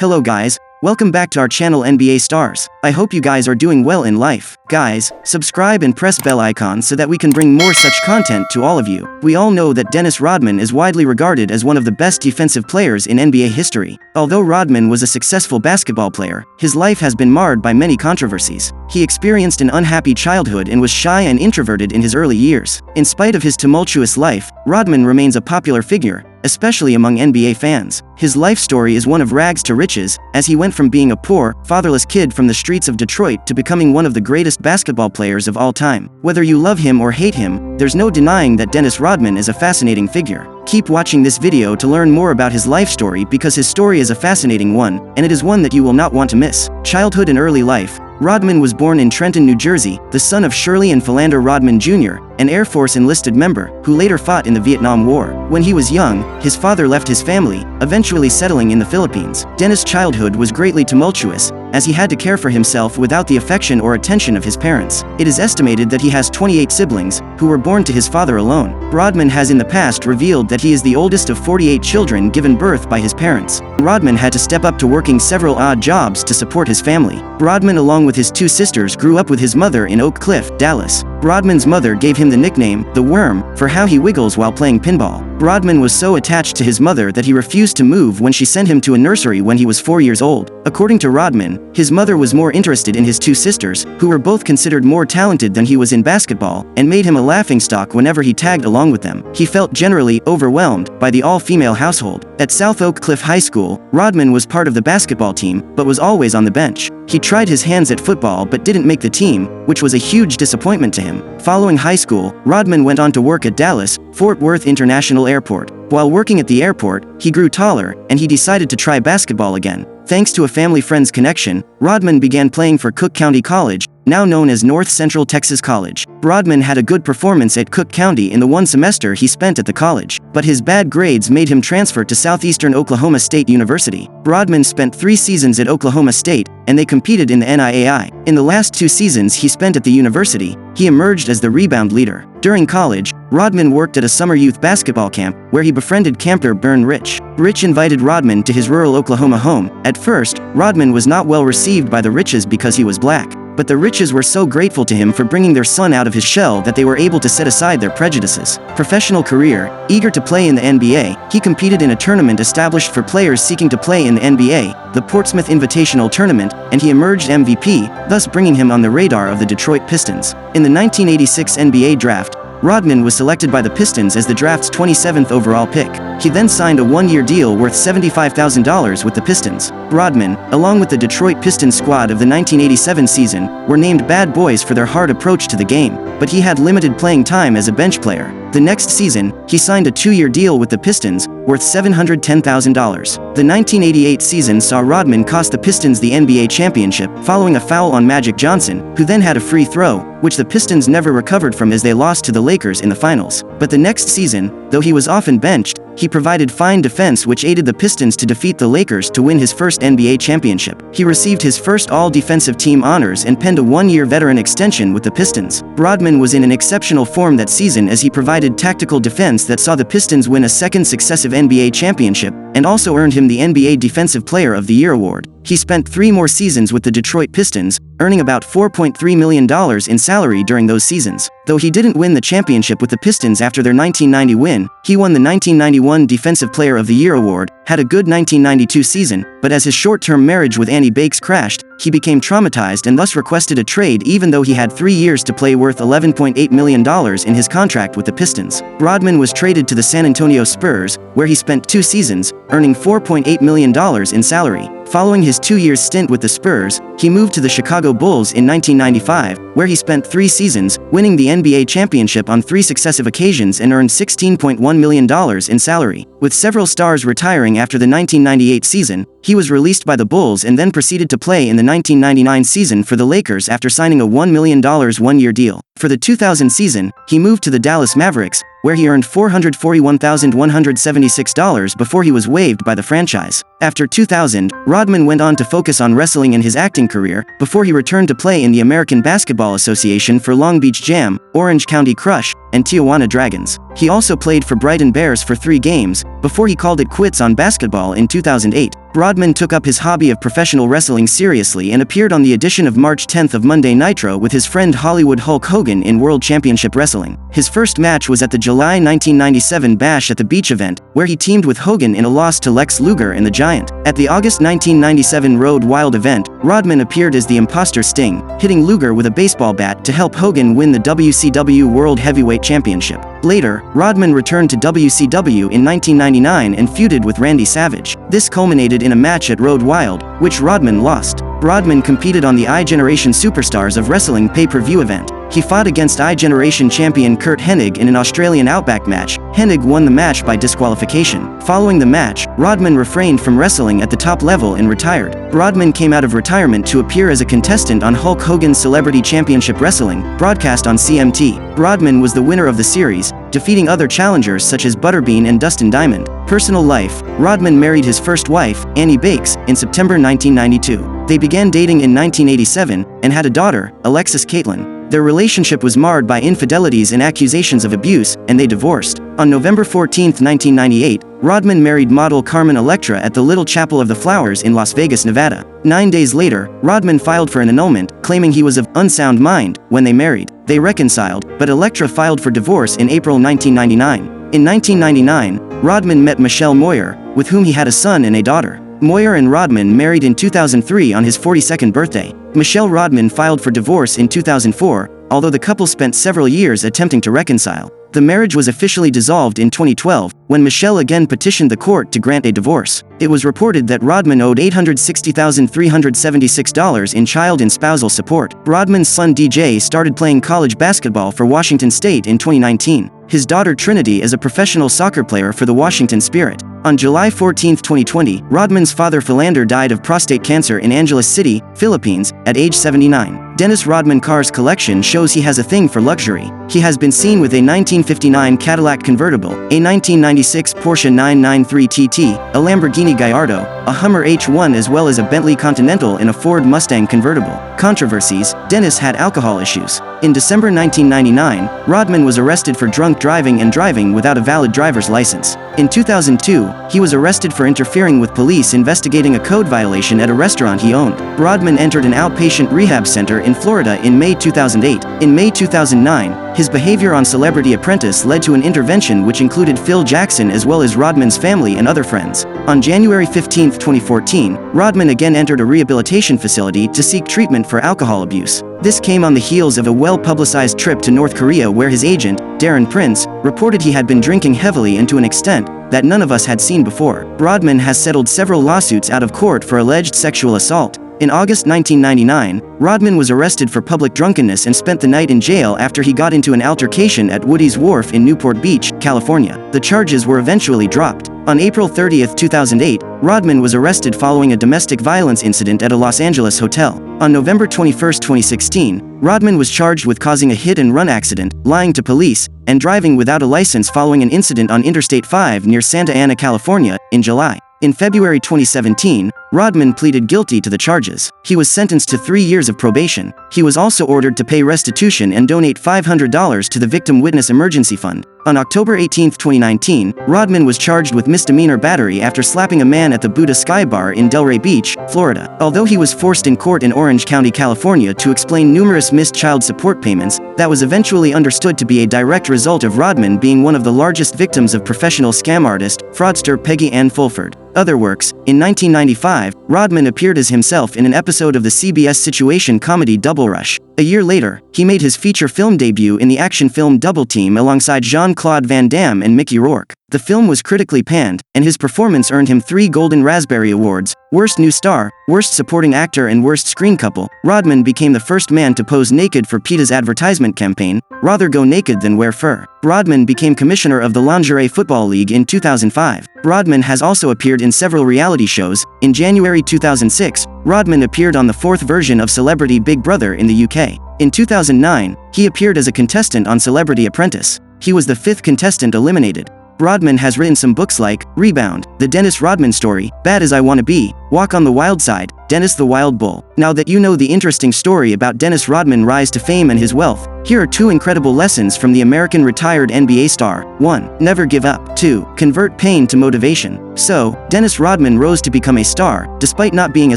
Hello guys, welcome back to our channel NBA Stars. I hope you guys are doing well in life. Guys, subscribe and press bell icon so that we can bring more such content to all of you. We all know that Dennis Rodman is widely regarded as one of the best defensive players in NBA history. Although Rodman was a successful basketball player, his life has been marred by many controversies. He experienced an unhappy childhood and was shy and introverted in his early years. In spite of his tumultuous life, Rodman remains a popular figure, especially among NBA fans. His life story is one of rags to riches, as he went from being a poor, fatherless kid from the streets of Detroit to becoming one of the greatest basketball players of all time. Whether you love him or hate him, there's no denying that Dennis Rodman is a fascinating figure. Keep watching this video to learn more about his life story because his story is a fascinating one, and it is one that you will not want to miss. Childhood and early life. Rodman was born in Trenton, New Jersey, the son of Shirley and Philander Rodman Jr., an Air Force enlisted member, who later fought in the Vietnam War. When he was young, his father left his family, eventually settling in the Philippines. Dennis' childhood was greatly tumultuous, as he had to care for himself without the affection or attention of his parents. It is estimated that he has 28 siblings, who were born to his father alone. Rodman has in the past revealed that he is the oldest of 48 children given birth by his parents. Rodman had to step up to working several odd jobs to support his family. Rodman, along with his two sisters, grew up with his mother in Oak Cliff, Dallas. Rodman's mother gave him the nickname, the Worm, for how he wiggles while playing pinball. Rodman was so attached to his mother that he refused to move when she sent him to a nursery when he was 4 years old. According to Rodman, his mother was more interested in his two sisters, who were both considered more talented than he was in basketball, and made him a laughingstock whenever he tagged along with them. He felt generally overwhelmed by the all-female household. At South Oak Cliff High School, Rodman was part of the basketball team, but was always on the bench. He tried his hands at football but didn't make the team, which was a huge disappointment to him. Following high school, Rodman went on to work at Dallas Fort Worth International Airport. While working at the airport, he grew taller, and he decided to try basketball again. Thanks to a family friend's connection, Rodman began playing for Cook County College, now known as North Central Texas College. Rodman had a good performance at Cook County in the one semester he spent at the college, but his bad grades made him transfer to Southeastern Oklahoma State University. Rodman spent 3 seasons at Oklahoma State, and they competed in the NIAI. In the last 2 seasons he spent at the university, he emerged as the rebound leader. During college, Rodman worked at a summer youth basketball camp, where he befriended camper Bern Rich. Rich invited Rodman to his rural Oklahoma home. At first, Rodman was not well received by the Riches because he was black. But the Riches were so grateful to him for bringing their son out of his shell that they were able to set aside their prejudices. Professional career. Eager to play in the NBA, he competed in a tournament established for players seeking to play in the NBA, the Portsmouth Invitational Tournament, and he emerged MVP, thus bringing him on the radar of the Detroit Pistons. In the 1986 NBA draft, Rodman was selected by the Pistons as the draft's 27th overall pick. He then signed a 1-year deal worth $75,000 with the Pistons. Rodman, along with the Detroit Pistons squad of the 1987 season, were named bad boys for their hard approach to the game, but he had limited playing time as a bench player. The next season, he signed a 2-year deal with the Pistons, worth $710,000. The 1988 season saw Rodman cost the Pistons the NBA championship following a foul on Magic Johnson, who then had a free throw, which the Pistons never recovered from as they lost to the Lakers in the finals. But the next season, though he was often benched, he provided fine defense which aided the Pistons to defeat the Lakers to win his first NBA championship. He received his first All-Defensive Team honors and penned a 1-year veteran extension with the Pistons. Rodman was in an exceptional form that season as he provided tactical defense that saw the Pistons win a second successive NBA championship, and also earned him the NBA Defensive Player of the Year award. He spent 3 more seasons with the Detroit Pistons, earning about $4.3 million in salary during those seasons. Though he didn't win the championship with the Pistons after their 1990 win, he won the 1991 Defensive Player of the Year award, had a good 1992 season, but as his short-term marriage with Annie Bakes crashed, he became traumatized and thus requested a trade even though he had 3 years to play worth $11.8 million in his contract with the Pistons. Rodman was traded to the San Antonio Spurs, where he spent 2 seasons, earning $4.8 million in salary. Following his 2-year stint with the Spurs, he moved to the Chicago Bulls in 1995, where he spent 3 seasons, winning the NBA championship on 3 successive occasions and earned $16.1 million in salary. With several stars retiring after the 1998 season, he was released by the Bulls and then proceeded to play in the 1999 season for the Lakers after signing a $1 million 1-year deal. For the 2000 season, he moved to the Dallas Mavericks, where he earned $441,176 before he was waived by the franchise. After 2000, Rodman went on to focus on wrestling and his acting career, before he returned to play in the American Basketball Association for Long Beach Jam, Orange County Crush, and Tijuana Dragons. He also played for Brighton Bears for 3 games, before he called it quits on basketball in 2008. Rodman took up his hobby of professional wrestling seriously and appeared on the edition of March 10 of Monday Nitro with his friend Hollywood Hulk Hogan in World Championship Wrestling. His first match was at the July 1997 Bash at the Beach event, where he teamed with Hogan in a loss to Lex Luger and the Giant. At the August 1997 Road Wild event, Rodman appeared as the imposter Sting, hitting Luger with a baseball bat to help Hogan win the WCW World Heavyweight Championship. Later, Rodman returned to WCW in 1999 and feuded with Randy Savage. This culminated in a match at Road Wild, which Rodman lost. Rodman competed on the I-Generation Superstars of Wrestling pay-per-view event. He fought against I-Generation champion Curt Hennig in an Australian Outback match. Hennig won the match by disqualification. Following the match, Rodman refrained from wrestling at the top level and retired. Rodman came out of retirement to appear as a contestant on Hulk Hogan's Celebrity Championship Wrestling, broadcast on CMT. Rodman was the winner of the series, defeating other challengers such as Butterbean and Dustin Diamond. Personal life: Rodman married his first wife, Annie Bakes, in September 1992. They began dating in 1987 and had a daughter, Alexis Caitlin. Their relationship was marred by infidelities and accusations of abuse, and they divorced. On November 14, 1998, Rodman married model Carmen Electra at the Little Chapel of the Flowers in Las Vegas, Nevada. 9 days later, Rodman filed for an annulment, claiming he was of unsound mind when they married. They reconciled, but Electra filed for divorce in April 1999. In 1999, Rodman met Michelle Moyer, with whom he had a son and a daughter. Moyer and Rodman married in 2003 on his 42nd birthday. Michelle Rodman filed for divorce in 2004, although the couple spent several years attempting to reconcile. The marriage was officially dissolved in 2012, when Michelle again petitioned the court to grant a divorce. It was reported that Rodman owed $860,376 in child and spousal support. Rodman's son DJ started playing college basketball for Washington State in 2019. His daughter Trinity is a professional soccer player for the Washington Spirit. On July 14, 2020, Rodman's father Philander died of prostate cancer in Angeles City, Philippines, at age 79. Dennis Rodman Car's collection shows he has a thing for luxury. He has been seen with a 1959 Cadillac convertible, a 1996 Porsche 993 TT, a Lamborghini Gallardo, a Hummer H1 as well as a Bentley Continental and a Ford Mustang convertible. Controversies: Dennis had alcohol issues. In December 1999, Rodman was arrested for drunk driving and driving without a valid driver's license. In 2002, he was arrested for interfering with police investigating a code violation at a restaurant he owned. Rodman entered an outpatient rehab center in Florida in May 2008. In May 2009, his behavior on Celebrity Apprentice led to an intervention which included Phil Jackson as well as Rodman's family and other friends. On January 15, 2014, Rodman again entered a rehabilitation facility to seek treatment for alcohol abuse. This came on the heels of a well-publicized trip to North Korea where his agent, Darren Prince, reported he had been drinking heavily and to an extent that none of us had seen before. Rodman has settled several lawsuits out of court for alleged sexual assault. In August 1999, Rodman was arrested for public drunkenness and spent the night in jail after he got into an altercation at Woody's Wharf in Newport Beach, California. The charges were eventually dropped. On April 30, 2008, Rodman was arrested following a domestic violence incident at a Los Angeles hotel. On November 21, 2016, Rodman was charged with causing a hit-and-run accident, lying to police, and driving without a license following an incident on Interstate 5 near Santa Ana, California, in July. In February 2017, Rodman pleaded guilty to the charges. He was sentenced to 3 years of probation. He was also ordered to pay restitution and donate $500 to the Victim Witness Emergency Fund. On October 18, 2019, Rodman was charged with misdemeanor battery after slapping a man at the Buddha Sky Bar in Delray Beach, Florida. Although he was forced in court in Orange County, California to explain numerous missed child support payments, that was eventually understood to be a direct result of Rodman being one of the largest victims of professional scam artist, fraudster Peggy Ann Fulford. Other works: in 1995, Rodman appeared as himself in an episode of the CBS situation comedy Double Rush. A year later, he made his feature film debut in the action film Double Team alongside Jean-Claude Van Damme and Mickey Rourke. The film was critically panned, and his performance earned him 3 Golden Raspberry Awards: Worst New Star, Worst Supporting Actor and Worst Screen Couple. Rodman became the first man to pose naked for PETA's advertisement campaign, Rather Go Naked Than Wear Fur. Rodman became commissioner of the Lingerie Football League in 2005. Rodman has also appeared in several reality shows. In January 2006, Rodman appeared on the 4th version of Celebrity Big Brother in the UK. In 2009, he appeared as a contestant on Celebrity Apprentice. He was the 5th contestant eliminated. Rodman has written some books like Rebound, The Dennis Rodman Story, Bad as I Wanna Be, Walk on the wild side, Dennis the Wild Bull. Now that you know the interesting story about Dennis Rodman's rise to fame and his wealth, here are 2 incredible lessons from the American retired NBA star. 1. Never give up. 2. Convert pain to motivation. So, Dennis Rodman rose to become a star, despite not being a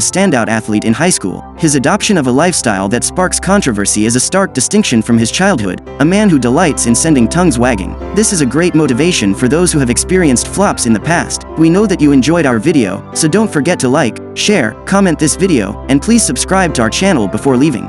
standout athlete in high school. His adoption of a lifestyle that sparks controversy is a stark distinction from his childhood, a man who delights in sending tongues wagging. This is a great motivation for those who have experienced flops in the past. We know that you enjoyed our video, so don't forget to like, share, comment this video, and please subscribe to our channel before leaving.